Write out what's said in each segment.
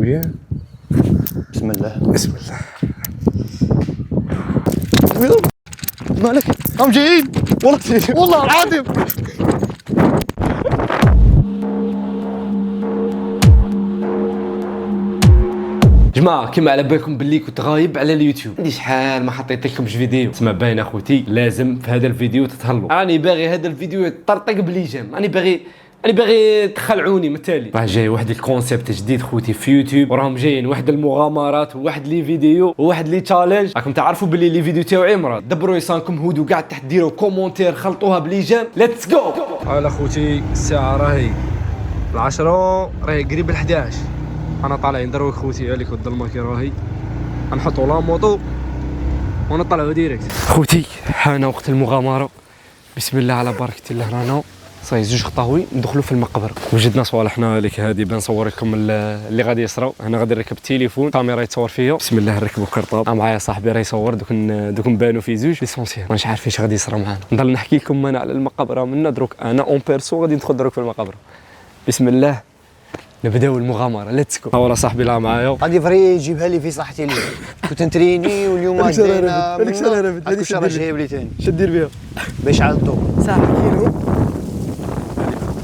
وياه. بسم الله. بسم الله. مالك؟ هم جايين والله العظيم. جماعة كيما على بالكم باللي كنت غايب على اليوتيوب، عندي شحال ما حطيت لكمش فيديو. تسمع باين اخوتي لازم في هذا الفيديو تتهلوا. راني باغي هذا الفيديو يطرطق بليجام، راني باغي تخلعوني من التالي. راه جاي واحد الكونسيبت جديد خوتي في يوتيوب، وراهم جايين واحد المغامرات وواحد لي فيديو وواحد لي تشالنج. راكم تعرفوا باللي لي فيديو تاوعي مراد. دبروا يسانكم هودو قاعد تحت ديروا كومونتير خلطوها بليجام. ليتس جو. هلا خوتي الساعة راهي 10 راهي قريب ال 11. انا طالعين دروك خوتي هاليك الظلمه كي راهي. غنحطوا لا موطو ونطلعوا ديريكت. خوتي حان وقت المغامره. بسم الله على بركه الله. رانا صاي زوج خطاوي ندخلوا في المقبره. وجدنا صوالحنا هذيك هذه بنصور لكم اللي غادي يصراو. انا غادي نركب التليفون كاميرا يتصور فيا. بسم الله نركبوا كرطاب. معايا صاحبي راه يصور دوك نبانوا في زوج ليسونسيال. مانيش عارف اش غادي يصرى معانا. نضل نحكي لكم انا على المقبره منا دروك. انا اون بيرسو غادي ندخل دروك في المقبره. بسم الله نبداو المغامره. ليتس جو. هاولا صاحبي لا معايا غادي فري يجيبها لي في صحتي اليوم. كنت نتريني واليوم دينا هذيك الشهر جايب لي ثاني. اش دير بها باش على الضوء ساعه كيلو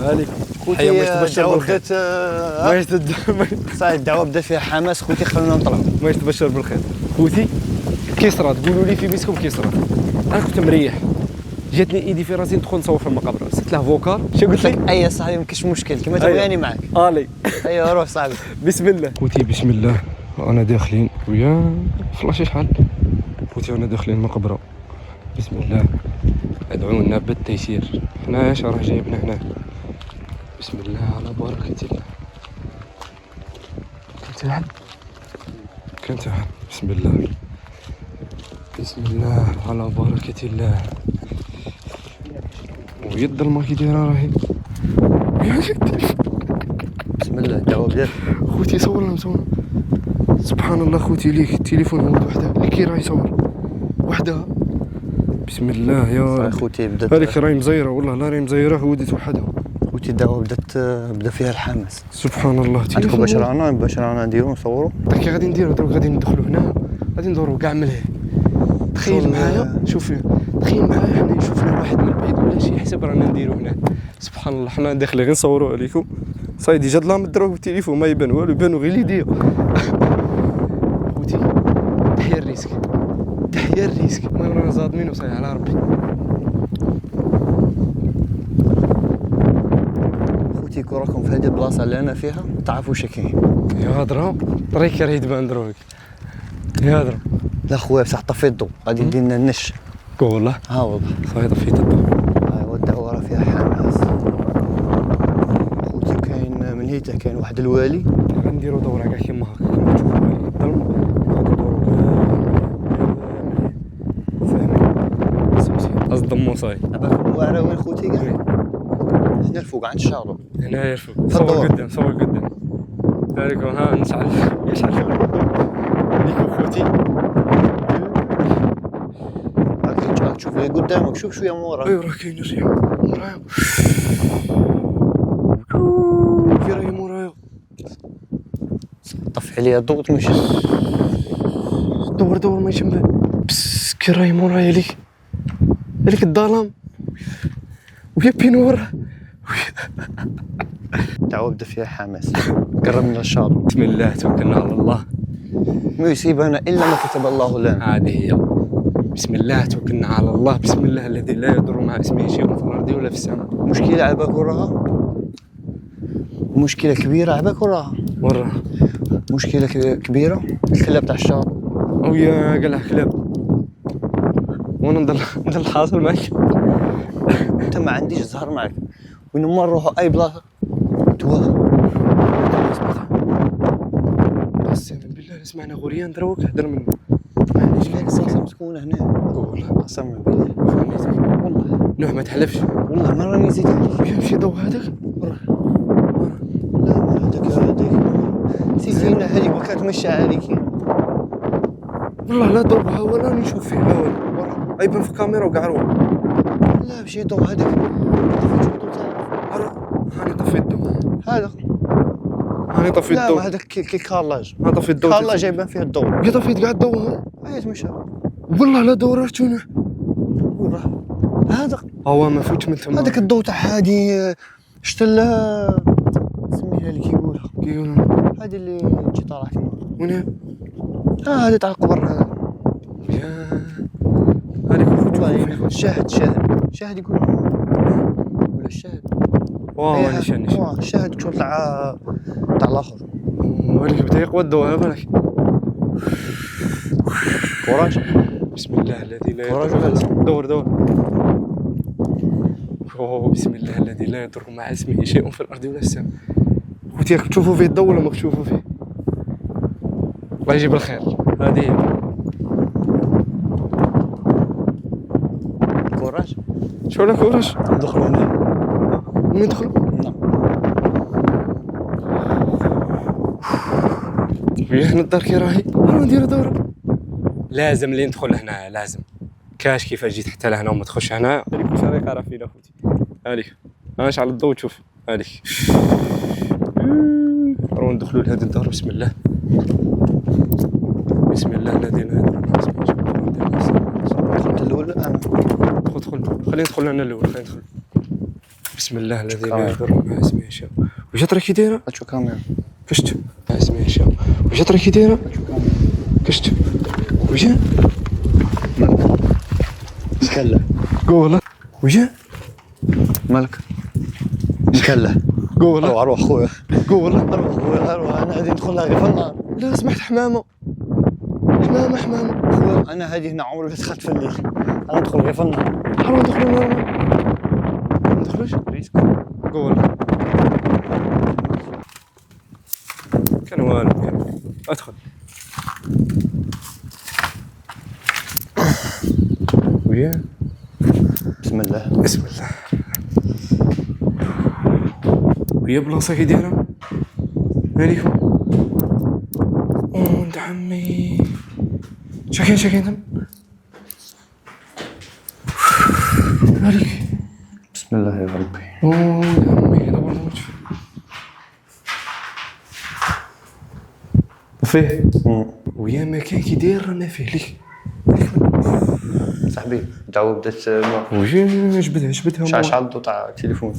هاليك. خوتي الدعوه بدات صاي الدعوه بدات فيها حماس خوتي. خلونا نطلعوا. ما يتبشر بالخير خوتي. كيسرا تقولوا لي في بيتكم كيسرا. انا كنت مريح، جاتني ايدي في راسي ندخل نصور في المقبره. سيت له فوكال. شنو قلت لك؟ اي صاحبي ما كاينش مشكل كيما تبغيني معاك. الي ايوا روح صاحبي. بسم الله خوتي. بسم الله. انا داخلين ويا فلاش شحال خوتي. انا داخلين المقبره. بسم الله. ادعوا لنا بالتيسير. حنا اش راه جايبنا هنا. بسم الله على بركه الله. كنت واحد. بسم الله. بسم الله على بركه الله. ويا الظلمه كي دايره راهي. بسم الله الدعوه بدات. خوتي صورنا سبحان الله خوتي. ليك التليفون هو وحده كي راه يصور وحدها. بسم الله يا رب. خوتي بدات هذيك راهي مزيره والله لا راهي مزيره وديت وحدها. خوتي الدعوه بدا فيها الحماس. سبحان الله. عندكم باش رانا نديرو نصوروا. كي غادي نديرو دروك غادي ندخلوا هنا غادي ندوروا كاع من هنا. تخيل معايا شوف تخيل معايا حنا شفنا واحد من بعيد ولا شي يحسب رانا نديرو هنا. سبحان الله. حنا داخلين غير نصوروا عليكم. صاي ديجا لا مدروك بالتليفون ما يبان والو. يبانوا غير ليديا. خوتي تحيا الريسك تحيا الريسك. المهم رانا صادمين وصاي على ربي. خوتي كون راكم في هذه البلاصه اللي انا فيها تعرفوا شكاين. يا هضره طريق راه يبان دروك. يا هضره لا خويا بصح طفي الضوء غادي يدير لنا النش. والله ها والله صاي طفيت الضوء. ايوا الدعوه راه فيها حماس. خوتي كاين من هيتا كاين واحد الوالي. غنديروا دوره كاع كيما هكا كما تشوفوا هاي الظلمه. غادي ندوروا فاهمين سوسي اصدموا صاي. بالكم واعره وين خوتي كاع هنا الفوق عند الشارع. هنا يرفق. صور قدام صور قدام. هاكم ها نشعل ليكم خوتي. راك تشوف غير قدامك. شوف شويه من وراك. ايوا راه كاين الريح مورايا. كي راهي مورايا. طفي عليها الضوء تمشي. دور ما يشم. بس كي راهي مورايا ليك الظلام ويا بين ورا. الدعوه بدا فيها حماس. قربنا الشاطئ. بسم الله توكلنا على الله. ما يصيبنا الا ما كتب الله لنا. هذه هي. بسم الله توكلنا على الله. بسم الله الذي لا يضر مع اسمه شيء في الارض ولا في السماء. مشكله على بالك وراها. مشكله كبيره على بالك وراها. وراها مشكله كبيره. الكلاب تاع الشاطئ. ويا قالها كلاب. وانا نضل حاصل معك. انت ما عنديش زهر معك. وين ما نروحوا اي بلاصه توها. قسما بالله سمعنا غوريان دروك هدر منه. معليش كاين بلاصه مسكونه هنا. والله قسما بالله. والله نوح ما تحلفش. والله ما راني نزيد عليك. يمشي ضو هذاك. لا ما هذاك سيزينا هذيك ما كتمشى عليك. والله لا ضربها ولا نشوف فيها ولا يبان في الكاميرا وكاع روح. لا مشي ضو هذاك. طفيت الضو تاعك. هاني طفيت الضو. هذا انا طفيت لا الضوء. هذاك كي كارلاج. انا طفيت الضوء. كارلاج جايبان فيه الضوء. يا طفيت كاع الضوء. اي تمشى. والله لا دورتونا. هذا هو ما فوت من ثم. هذاك الضوء تاع هادي شفت سميها اللي كيقولها هذه اللي تجي طالعه كيما وين هذه تاع القبر هذا. يا هذيك والله شاهد يقول ولا الشاهد واه ماني شانيش. الشاهد شغل تاع الاخر. ولك بدا يقوى الضوء بالك. كوراج. بسم الله الذي لا كوراج يضر. دور اوه بسم الله الذي لا يضر مع اسمه شيء في الارض ولا السماء. خوتي راك تشوفوا فيه الضوء ولا ما تشوفوا فيه؟ الله يجيب الخير. هذه هي. كوراج. شو لك كوراج؟ ندخلوا هنا. وين ندخلوا؟ نعم. هنا الدار كي راهي. ندير دورة. لازم اللي ندخل هنا لازم. كاش كيف جيت حتى لهنا وما تخش هنا. هذيك واش راهي قارا فينا خوتي. هذيك. نشعل الضوء تشوف. هذيك. نروح ندخلوا لهذه الدار بسم الله. بسم الله الذي لا يضر مع اسمه شيء. دخلت الاول انا. دخل. خلينا ندخل انا الاول. خلينا ندخل. بسم الله الذي لا يضر مع اسمه شيء. واش راكي دايره؟ شو كاميرا. كشت. مع اسمه شيء. واش راكي دايره؟ كشت. واش؟ مكله. قول. واش؟ مالك؟ مكله. قول. اروح خويا. قول. اروح انا غادي ندخل لها غير في النهار. لا سمحت حمامه. خويا انا هذه هنا عمري ما دخلت في الليل. انا ندخل غير في النهار. حرام ندخلوا نورمال. ما ندخلوش ريسك. قول. كان والو يعني. ادخل. ويا بسم الله. بسم الله. ويا بلاصه كي دايره. مالكم. ولد عمي. شكين تم. مالك. بسم الله يا ربي. ولد عمي دور موت. فيه. ويا ما كان كي داير رانا فيه ليك. صاحبي دعوة بدات وجي جبدها شعل الضو تاع التليفون.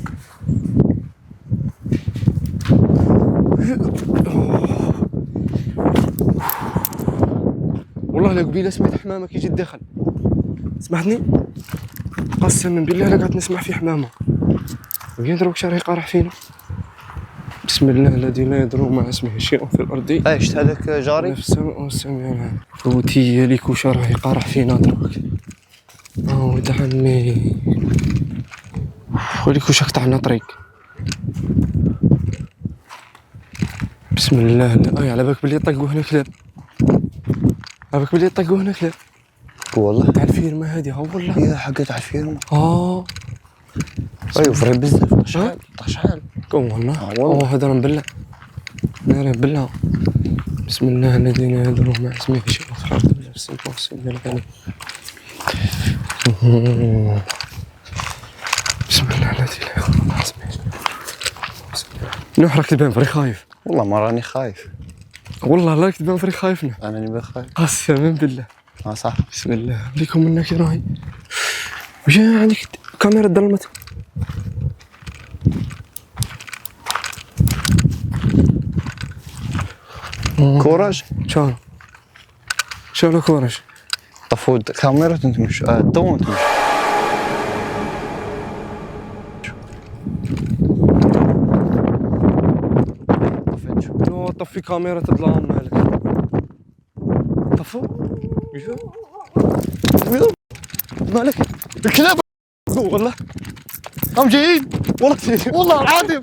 والله لا قبيله سمعت حمامه كي جيت داخل. سمعتني؟ قسما بالله لا قعدت نسمع في حمامه. وين دروك شاري قارح فينا. بسم الله الذي لا يضر مع اسمه شيء في الارض. شفت هذاك جاري؟ في السماء والسماء العالي. خوتي ليك واش راهي قارح فينا دروك. ولد عمي. وليك واش راك طعنا طريق. بسم الله. على بالك بلي طقوا هنا كلاب. على بالك بلي طقوا هنا كلاب. والله تاع الفيرما هذه ها والله. يا حقا تاع الفيرما. ايوا فري بزاف. شحال قوم والله. هذا بالله. ناري بالله. بسم الله الذي لا يضر مع اسمه شيء في الارض ولا في السماء والسماء العالي. بسم الله الذي لا يضر مع اسمه شيء. نوح راك تبان فري خايف. والله ما راني خايف. والله لا تبان فري خايفنا. انا اللي خايف. قسما بالله. صح. بسم الله عليكم منا كي راهي. واش عندك كاميرا ظلمت. كوراج. شالو كوراج. طفوا كاميرا تنتمش الضوء تنتمش. طفي كاميرا تظلام مالك. طفو. مالك الكلاب. والله هم جايين. والله العظيم.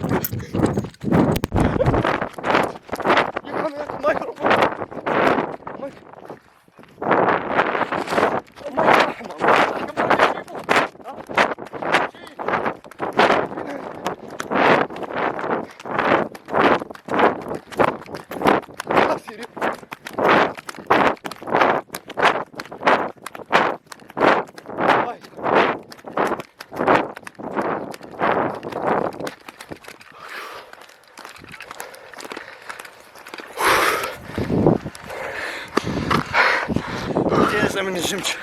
خوتي انا ما نجمتش.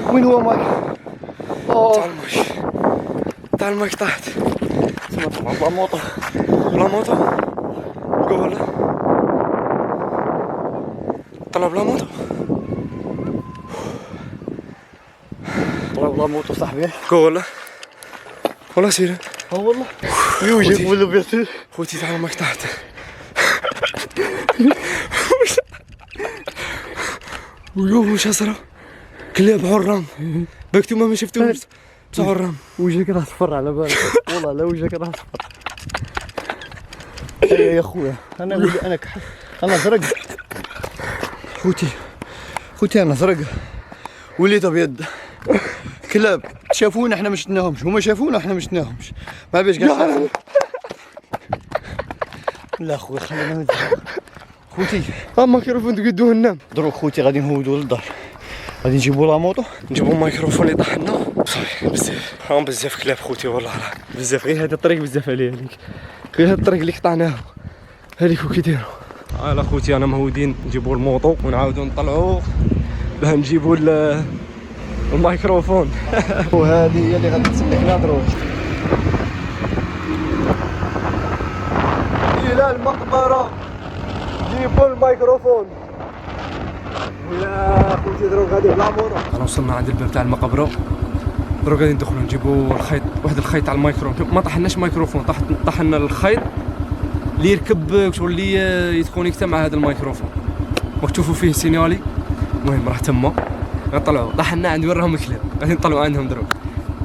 وين هو مايك؟ تاع المايك طاحت. تما طلع بلا موطو. بلا موطو قول طلع بلا موطو. طلع بلا موطو صاحبي. قول والله سير. والله يوجد ولا بيصير. خوتي تاع المايك طاحت. وش صرا؟ كلاب عرام. باك نتوما ما شفتوش بصح عرام. وجهك راه صفر على بالك. والله لا وجهك راه صفر. يا خويا انا كحل. انا زرق. خوتي انا زرق. وليت ابيض. كلاب شافونا احنا ما شفناهمش، هما شافونا احنا ما شفناهمش. ما بيش قاعد. لا خويا خلينا نمشي. خوتي ميكروفون تقدوه النام. دروك خوتي غادي نهودو للدار، غادي نجيبو لا موطو، نجيبو ميكروفون اللي طحنا صافي. بزاف كلاب خوتي والله راه بزاف. غير هذا الطريق بزاف عليه هذيك، غير هذا الطريق اللي قطعناه هذيك وكيديروا. على خوتي انا مهودين نجيبو الموطو ونعاودو نطلعو باه نجيبو الميكروفون. وهذه هي اللي غادي تسلكنا دروك الى المقبره. جيبوا الميكروفون. يا خوتي دروك غادي بلا موطو. انا وصلنا عند الباب تاع المقبره، دروك غادي ندخلو نجيبو الخيط، واحد الخيط تاع الميكروفون. ما طحناش ميكروفون، طحنا الخيط اللي يركب شغل اللي يتكونيكتا مع هذا الميكروفون وتشوفوا فيه سينيالي. المهم راح تما غنطلعوا. طحنا عند وين راهم الكلاب، غادي نطلعوا عندهم دروك.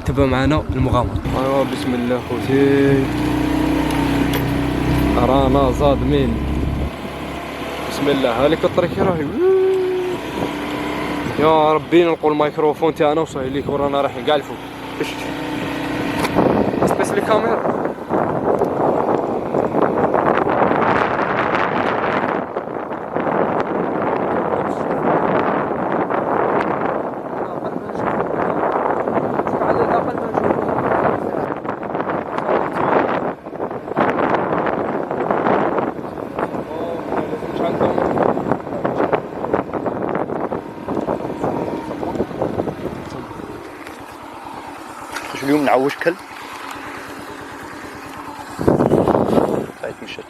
تبعوا معنا المغامره. ايوا بسم الله خوتي رانا صادمين. بسم الله هذيك الطريق راهي. يا ربي نلقوا الميكروفون تاعنا وصاي ليك ورانا رايحين كاع الفوق. سبيس لي كاميرا. اليوم نعوج كلب. هاي مشات.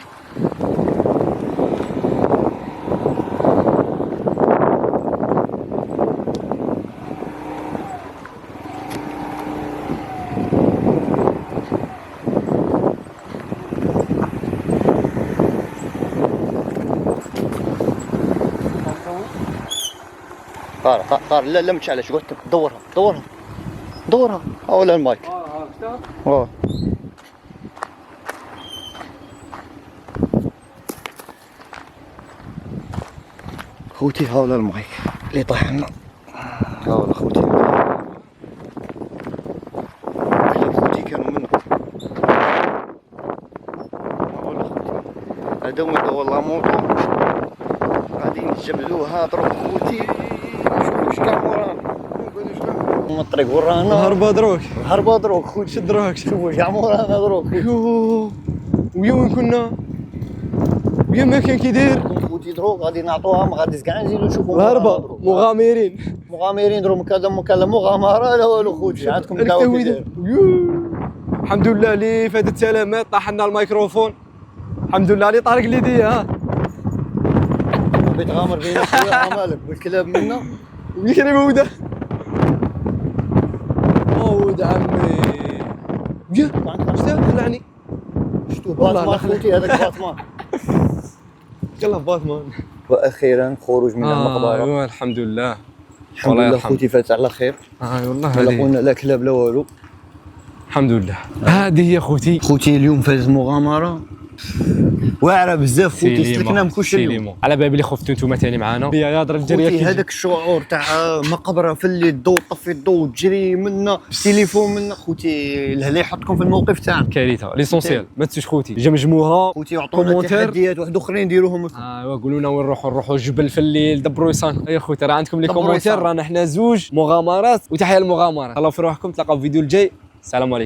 طار لا متشعلش. قلت دورها ولا المايك. شفتها؟ خوتي ها ولا المايك اللي طاح لنا. ها ولا خوتي. خوتي كانوا منه. ها ولا خوتي. هذا هو والله موطو غادي نجبدوها. دروك خوتي شوفوا واش كان ورانا. من الطريق ورانا هربا دروك خوتي. شد دروك شوفوا كاع مورانا دروك. ويا وين كنا؟ ويا ما كان كيداير خوتي دروك غادي نعطوها. ما غاديش كاع نزيدو نشوفوا الهربه. مغامرين دروك كذا مغامره لا والو خوتي. عندكم كاع الحمد لله اللي فاتت سلامات. طاح لنا الميكروفون الحمد لله اللي طارق ليديا. بغيت غامر بينا خويا مالك والكلاب منا ويكري موده. ود عمي يا شتا خلعني. شتو باتمان خوتي هذاك باتمان. يلا باتمان. واخيرا خروج من المقبره. ايوا الحمد لله. الحمد لله خوتي فات على خير. والله لا قلنا لا كلاب لا والو. الحمد لله. هذه هي خوتي اليوم فاز مغامره واعره بزاف خوتي. سلكنا من كلشي اليوم. على بالي اللي خفتوا نتوما ثاني معانا. هي غادره الجريه خوتي. هذاك الشعور تاع مقبره في الليل الضوء طفي الضوء تجري منا التليفون منا خوتي. الهلا يحطكم في الموقف تاعنا كارثه. ليسونسيال ما تنسوش خوتي جمجموها خوتي. يعطونا تحديات واحد اخرين نديروهم. قولوا لنا وين نروحوا الجبل في الليل. دبروا يسان يا خوتي. راه عندكم لي كومونتير. رانا حنا زوج مغامرات وتحيا المغامره. الله في روحكم. تلاقاو في الفيديو الجاي. السلام عليكم.